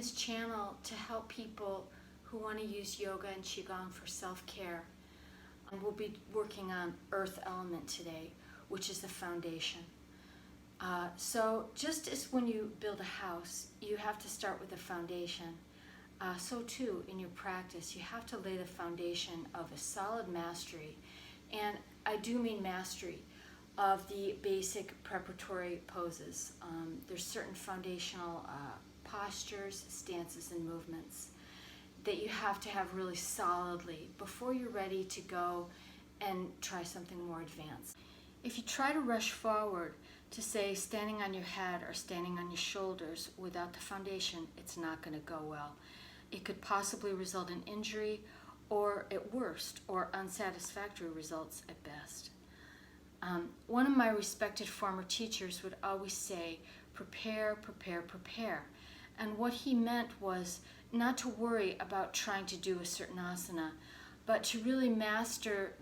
this channel to help people who want to use yoga and qigong for self-care. We'll be working on earth element today, which is the foundation. So just as when you build a house, you have to start with the foundation. So too, in your practice, you have to lay the foundation of a solid mastery, and I do mean mastery, of the basic preparatory poses. There's certain foundational postures, stances, and movements that you have to have really solidly before you're ready to go and try something more advanced. If you try to rush forward to say standing on your head or standing on your shoulders without the foundation, it's not going to go well. It could possibly result in injury, or at worst, or unsatisfactory results at best. One of my respected former teachers would always say, prepare, prepare, prepare. And what he meant was not to worry about trying to do a certain asana, but to really master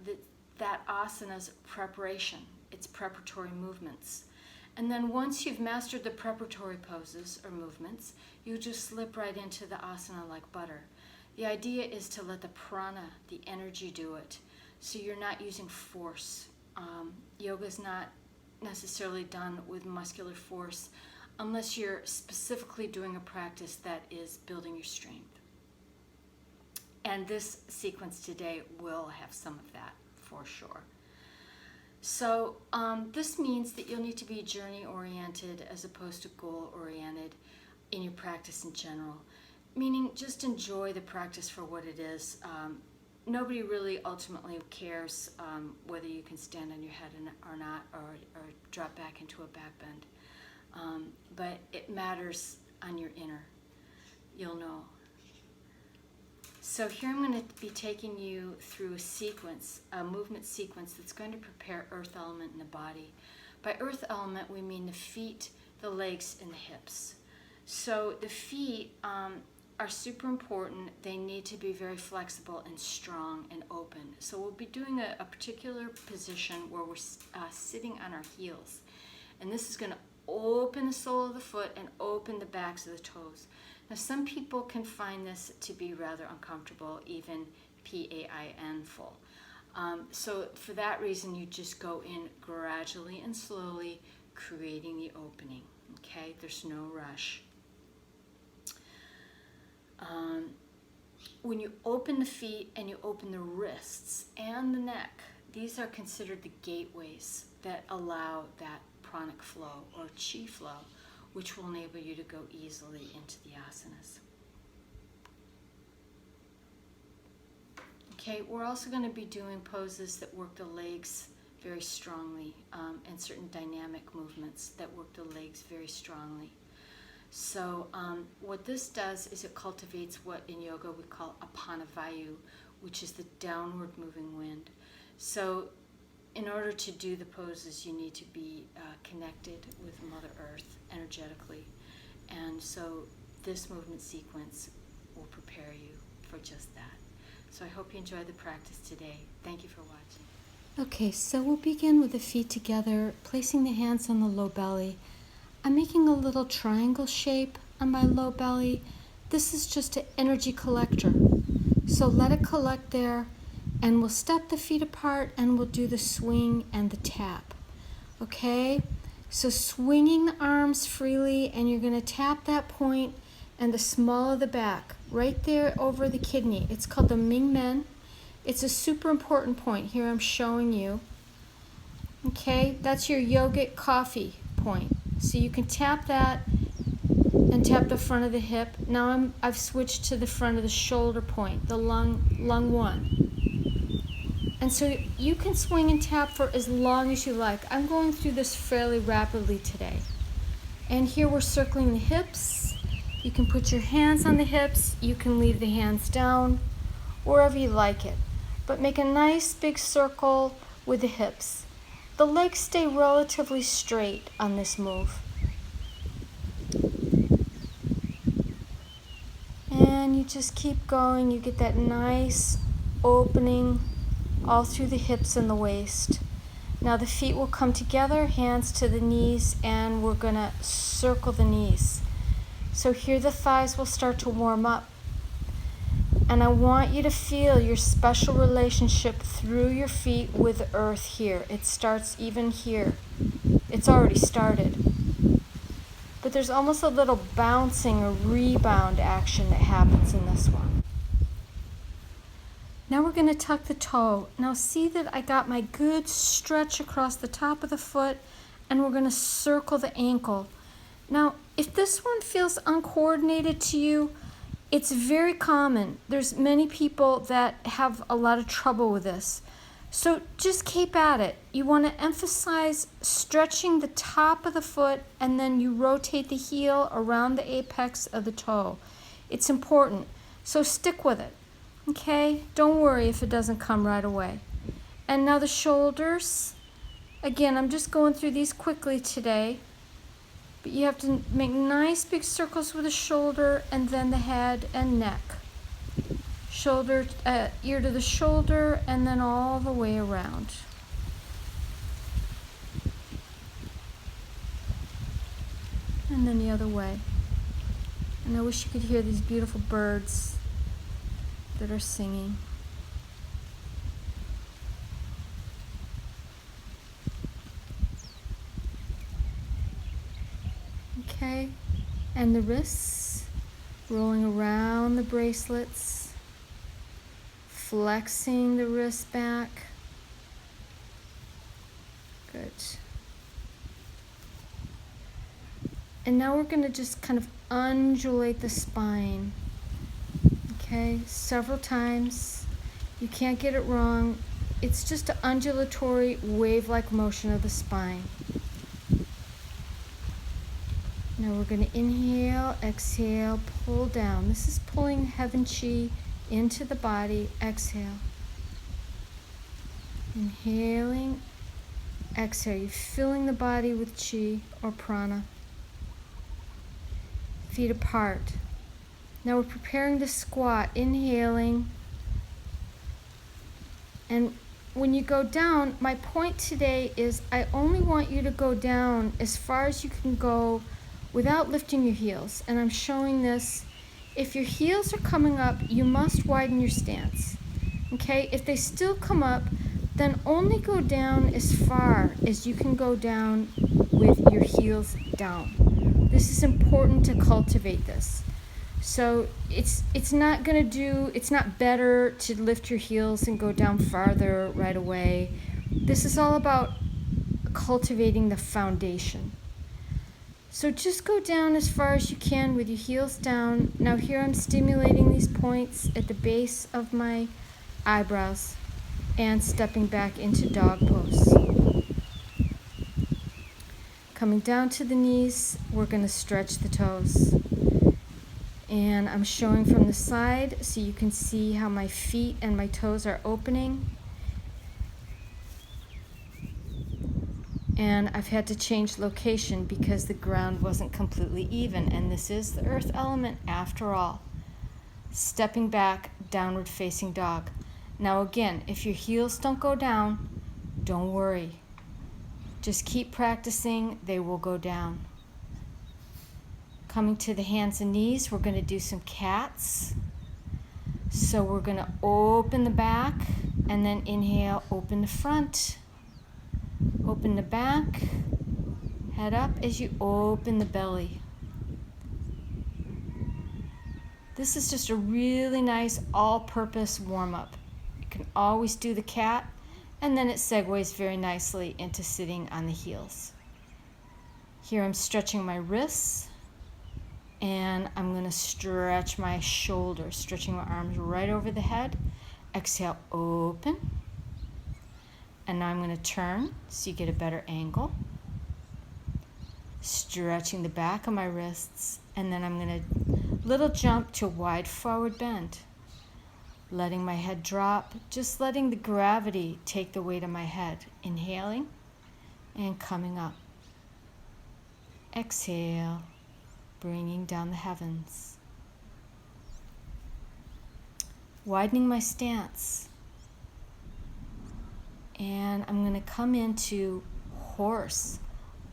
that asana's preparation, its preparatory movements. And then once you've mastered the preparatory poses or movements, you just slip right into the asana like butter. The idea is to let the prana, the energy, do it. So you're not using force. Yoga is not necessarily done with muscular force unless you're specifically doing a practice that is building your strength. And this sequence today will have some of that for sure. So this means that you'll need to be journey-oriented as opposed to goal-oriented in your practice in general, meaning just enjoy the practice for what it is. Nobody really ultimately cares whether you can stand on your head or not, or drop back into a back bend. But it matters on your inner. You'll know. So here I'm going to be taking you through a sequence, a movement sequence that's going to prepare earth element in the body. By earth element, we mean the feet, the legs, and the hips. So the feet are super important. They need to be very flexible and strong and open. So we'll be doing a particular position where we're sitting on our heels. And this is going to open the sole of the foot and open the backs of the toes. Now some people can find this to be rather uncomfortable, even painful. So for that reason, you just go in gradually and slowly, creating the opening. Okay, there's no rush. When you open the feet and you open the wrists and the neck, these are considered the gateways that allow that pranic flow or chi flow, which will enable you to go easily into the asanas. Okay, we're also going to be doing poses that work the legs very strongly, and certain dynamic movements that work the legs very strongly. So what this does is it cultivates what in yoga we call apanavayu, which is the downward moving wind. So in order to do the poses, you need to be connected with Mother Earth energetically. And so this movement sequence will prepare you for just that. So I hope you enjoyed the practice today. Thank you for watching. Okay, so we'll begin with the feet together, placing the hands on the low belly. I'm making a little triangle shape on my low belly. This is just an energy collector. So let it collect there, and we'll step the feet apart and we'll do the swing and the tap. Okay? So swinging the arms freely, and you're going to tap that point and the small of the back, right there over the kidney. It's called the Ming Men. It's a super important point. Here I'm showing you. Okay? That's your yogic coffee point. So you can tap that and tap the front of the hip. Now I've switched to the front of the shoulder point, the lung one. And so you can swing and tap for as long as you like. I'm going through this fairly rapidly today. And here we're circling the hips. You can put your hands on the hips. You can leave the hands down, wherever you like it. But make a nice big circle with the hips. The legs stay relatively straight on this move. And you just keep going. You get that nice opening all through the hips and the waist. Now the feet will come together, hands to the knees, and we're going to circle the knees. So here the thighs will start to warm up. And I want you to feel your special relationship through your feet with the earth here. It starts even here. It's already started. But there's almost a little bouncing or rebound action that happens in this one. Now we're going to tuck the toe. Now see that I got my good stretch across the top of the foot, and we're going to circle the ankle. Now, if this one feels uncoordinated to you, it's very common. There's many people that have a lot of trouble with this. So just keep at it. You want to emphasize stretching the top of the foot, and then you rotate the heel around the apex of the toe. It's important. So stick with it. Okay? Don't worry if it doesn't come right away. And now the shoulders. Again, I'm just going through these quickly today. But you have to make nice big circles with the shoulder and then the head and neck. Shoulder, ear to the shoulder, and then all the way around. And then the other way. And I wish you could hear these beautiful birds that are singing. Okay, and the wrists, rolling around the bracelets, flexing the wrist back. Good. And now we're going to just kind of undulate the spine. Okay, several times. You can't get it wrong. It's just an undulatory wave-like motion of the spine. Now we're going to inhale, exhale, pull down. This is pulling heaven chi into the body. Exhale. Inhaling, exhale. You're filling the body with chi or prana. Feet apart. Now we're preparing to squat. Inhaling. And when you go down, my point today is I only want you to go down as far as you can go without lifting your heels. And I'm showing this. If your heels are coming up, you must widen your stance. Okay? If they still come up, then only go down as far as you can go down with your heels down. This is important to cultivate this. So it's not better to lift your heels and go down farther right away. This is all about cultivating the foundation. So just go down as far as you can with your heels down. Now here I'm stimulating these points at the base of my eyebrows and stepping back into dog pose. Coming down to the knees, we're going to stretch the toes. And I'm showing from the side so you can see how my feet and my toes are opening. And I've had to change location because the ground wasn't completely even. And this is the earth element after all. Stepping back, downward facing dog. Now again, if your heels don't go down, don't worry. Just keep practicing, they will go down. Coming to the hands and knees, we're going to do some cats. So we're going to open the back and then inhale, open the front. Open the back, head up as you open the belly. This is just a really nice all-purpose warm-up. You can always do the cat, and then it segues very nicely into sitting on the heels. Here I'm stretching my wrists, and I'm going to stretch my shoulders, stretching my arms right over the head. Exhale, open. And now I'm going to turn so you get a better angle. Stretching the back of my wrists. And then I'm going to little jump to wide forward bend. Letting my head drop. Just letting the gravity take the weight of my head. Inhaling and coming up. Exhale. Bringing down the heavens. Widening my stance. And I'm going to come into horse.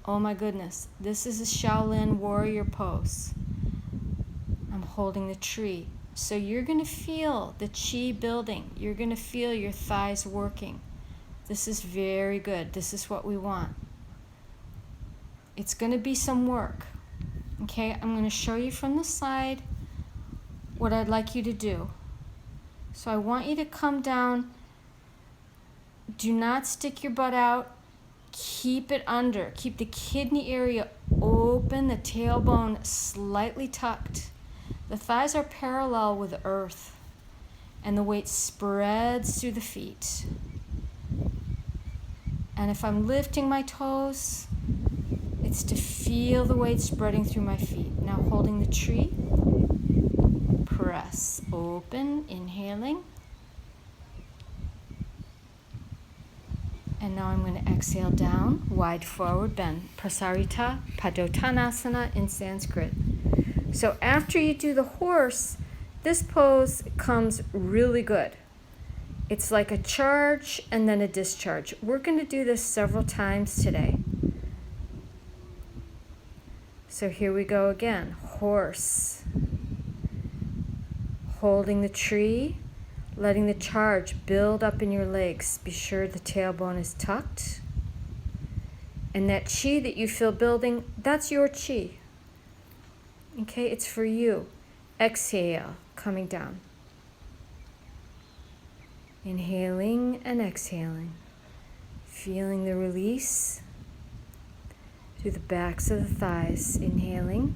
Oh my goodness, this is a Shaolin warrior pose. holding the tree. So you're going to feel the chi building. You're going to feel your thighs working. This is very good. This is what we want. It's going to be some work. Okay, I'm going to show you from the side what I'd like you to do. So I want you to come down. Do not stick your butt out. Keep it under. Keep the kidney area open, the tailbone slightly tucked. The thighs are parallel with the earth, and the weight spreads through the feet. And if I'm lifting my toes, it's to feel the weight spreading through my feet. Now holding the tree, press open, inhaling. And now I'm going to exhale down, wide forward bend. Prasarita Padottanasana in Sanskrit. So after you do the horse, this pose comes really good. It's like a charge and then a discharge. We're going to do this several times today. So here we go again. Horse. Holding the tree, letting the charge build up in your legs. Be sure the tailbone is tucked. And that chi that you feel building, that's your chi. Okay, it's for you. Exhale, coming down. Inhaling and exhaling. Feeling the release through the backs of the thighs. Inhaling.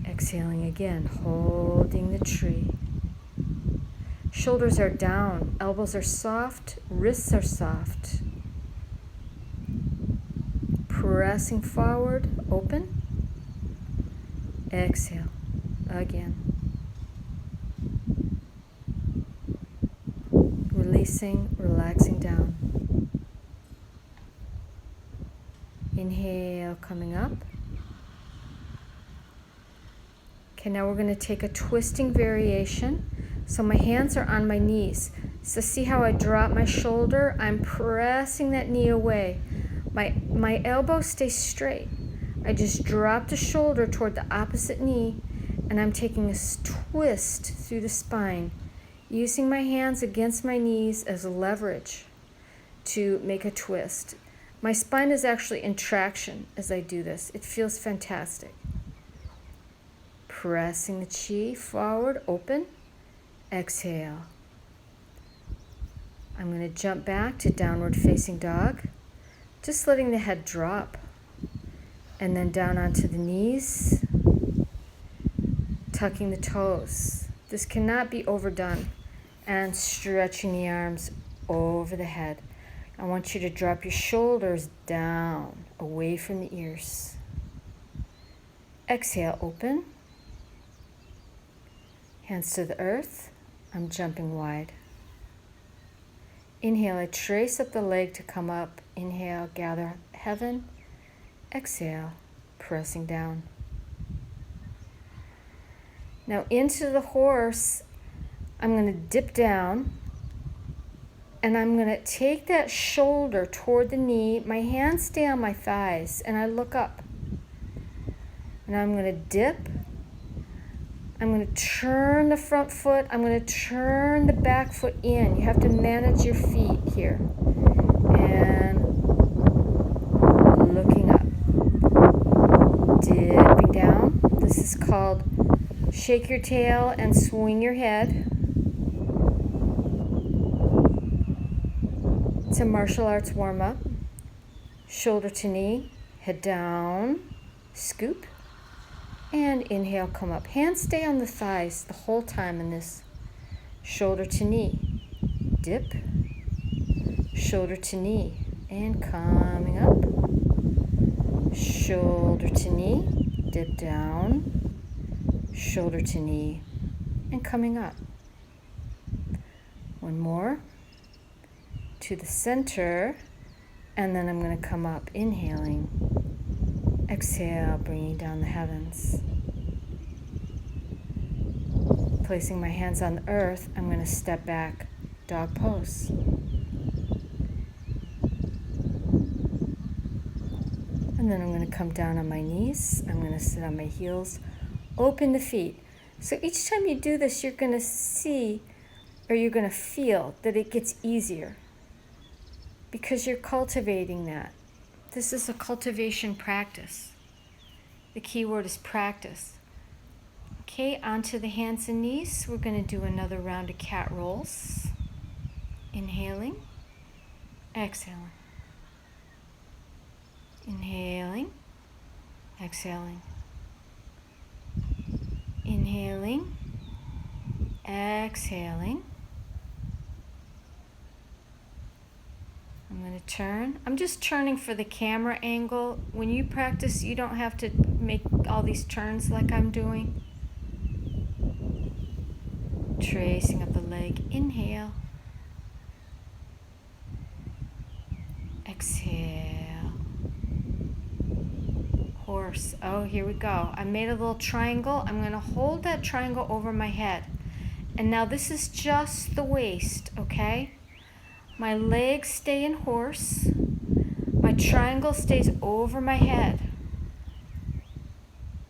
Exhaling again, holding the tree. Shoulders are down, elbows are soft, wrists are soft. Pressing forward, open. Exhale, again. Releasing, relaxing down. Inhale, coming up. Okay, now we're going to take a twisting variation. So my hands are on my knees. So see how I drop my shoulder? I'm pressing that knee away. My elbow stays straight. I just drop the shoulder toward the opposite knee, and I'm taking a twist through the spine, using my hands against my knees as leverage to make a twist. My spine is actually in traction as I do this. It feels fantastic. Pressing the chi forward, open, exhale. I'm going to jump back to downward facing dog, just letting the head drop, and then down onto the knees, tucking the toes. This cannot be overdone, and stretching the arms over the head. I want you to drop your shoulders down, away from the ears. Exhale, open. Hands to the earth. I'm jumping wide. Inhale, I trace up the leg to come up. Inhale, gather heaven. Exhale, pressing down. Now into the horse, I'm going to dip down, and I'm going to take that shoulder toward the knee. My hands stay on my thighs, and I look up. And I'm going to dip. I'm going to turn the front foot. I'm going to turn the back foot in. You have to manage your feet here. And looking up. Dipping down. This is called shake your tail and swing your head. It's a martial arts warm-up. Shoulder to knee, head down, scoop. And inhale, come up. Hands stay on the thighs the whole time in this. Shoulder to knee, dip, shoulder to knee, and coming up. Shoulder to knee, dip down, shoulder to knee, and coming up. One more. To the center, and then I'm going to come up, inhaling. Exhale, bringing down the heavens. Placing my hands on the earth, I'm going to step back, dog pose. And then I'm going to come down on my knees. I'm going to sit on my heels, Open the feet. So each time you do this, you're going to see, or you're going to feel that it gets easier because you're cultivating that. This is a cultivation practice. The key word is practice. Okay, onto the hands and knees. We're going to do another round of cat rolls. Inhaling, exhaling. Inhaling, exhaling. Inhaling, exhaling. I'm going to turn. I'm just turning for the camera angle. When you practice, you don't have to make all these turns like I'm doing. Tracing up the leg. Inhale. Exhale. Horse. Oh, here we go. I made a little triangle. I'm going to hold that triangle over my head. And now this is just the waist, okay? My legs stay in horse. My triangle stays over my head.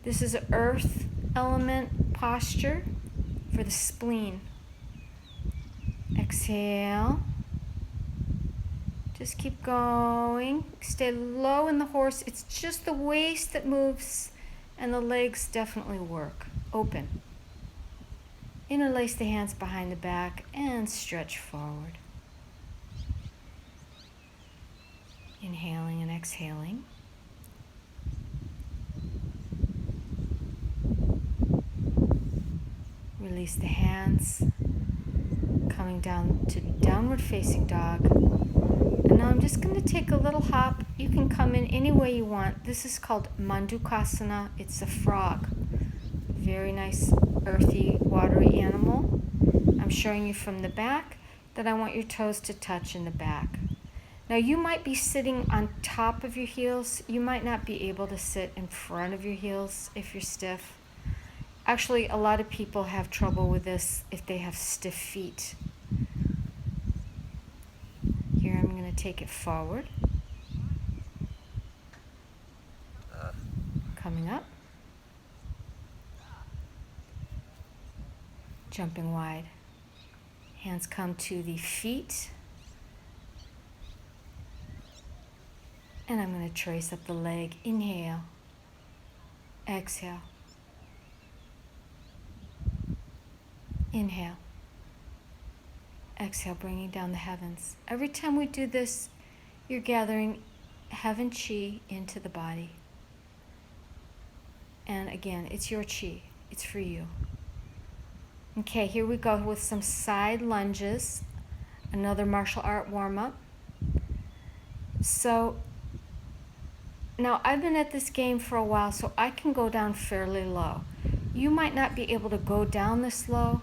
This is an earth element posture for the spleen. Exhale. Just keep going. Stay low in the horse. It's just the waist that moves and the legs definitely work. Open. Interlace the hands behind the back and stretch forward. Inhaling and exhaling. Release the hands. Coming down to downward facing dog. And now I'm just going to take a little hop. You can come in any way you want. This is called Mandukasana. It's a frog. Very nice, earthy, watery animal. I'm showing you from the back that I want your toes to touch in the back. Now you might be sitting on top of your heels. You might not be able to sit in front of your heels if you're stiff. Actually, a lot of people have trouble with this if they have stiff feet. Here I'm going to take it forward. Coming up. Jumping wide. Hands come to the feet. And I'm going to trace up the leg. Inhale. Exhale. Inhale. Exhale, bringing down the heavens. Every time we do this, you're gathering heaven chi into the body. And again, it's your chi. It's for you. Okay, here we go with some side lunges. Another martial art warm-up. So now I've been at this game for a while, so I can go down fairly low. You might not be able to go down this low,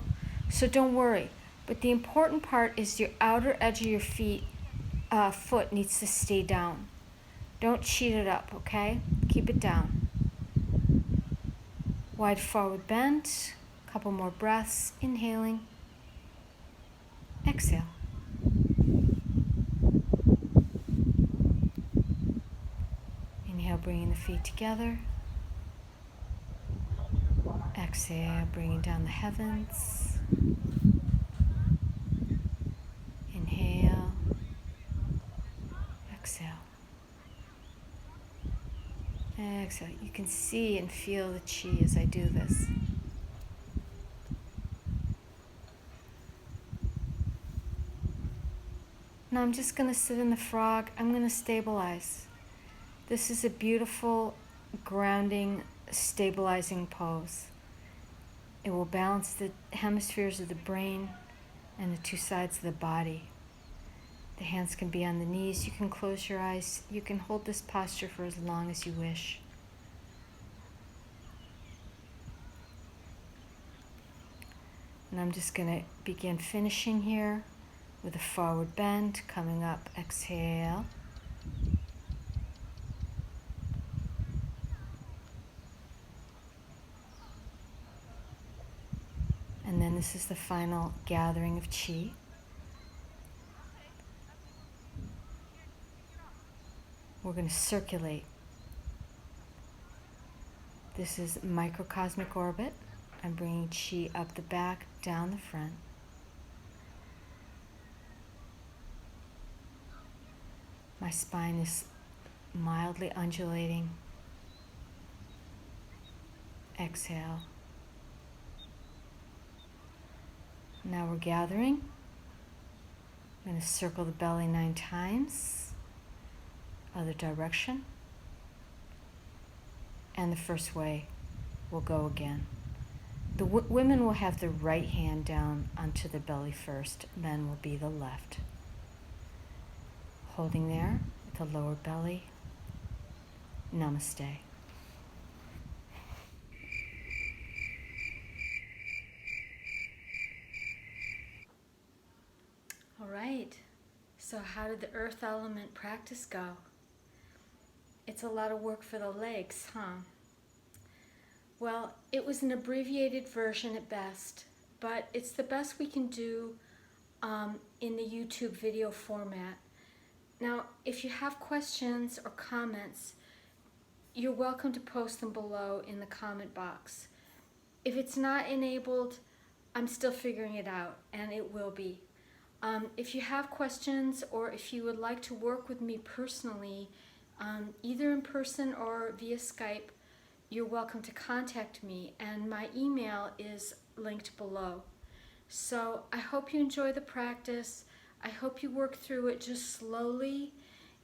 so don't worry. But the important part is your outer edge of your foot needs to stay down. Don't cheat it up, okay? Keep it down. Wide forward bend. Couple more breaths. Inhaling. Exhale. Inhale, bringing the feet together. Exhale, bringing down the heavens. Inhale. Exhale. Exhale. You can see and feel the chi as I do this. Now I'm just going to sit in the frog. I'm going to stabilize. This is a beautiful, grounding, stabilizing pose. It will balance the hemispheres of the brain and the two sides of the body. The hands can be on the knees. You can close your eyes. You can hold this posture for as long as you wish. And I'm just going to begin finishing here with a forward bend, coming up, exhale. And then this is the final gathering of chi. We're going to circulate This is microcosmic orbit. I'm bringing chi up the back, down the front. My spine is mildly undulating. Exhale. Now we're gathering. I'm going to circle the belly 9 times. Other direction. And the first way will go again. The women will have the right hand down onto the belly first, then will be the left. Holding there at the lower belly. Namaste. All right, so how did the earth element practice go? It's a lot of work for the legs, huh? Well, it was an abbreviated version at best, but it's the best we can do in the YouTube video format. Now, if you have questions or comments, you're welcome to post them below in the comment box. If it's not enabled, I'm still figuring it out, and it will be. If you have questions or if you would like to work with me personally, either in person or via Skype, you're welcome to contact me, and my email is linked below. So I hope you enjoy the practice. I hope you work through it just slowly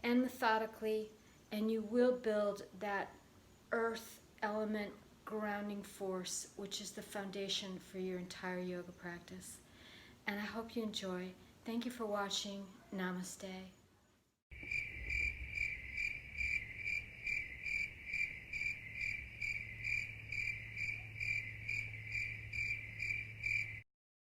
and methodically, and you will build that earth element grounding force, which is the foundation for your entire yoga practice. And I hope you enjoy. Thank you for watching. Namaste.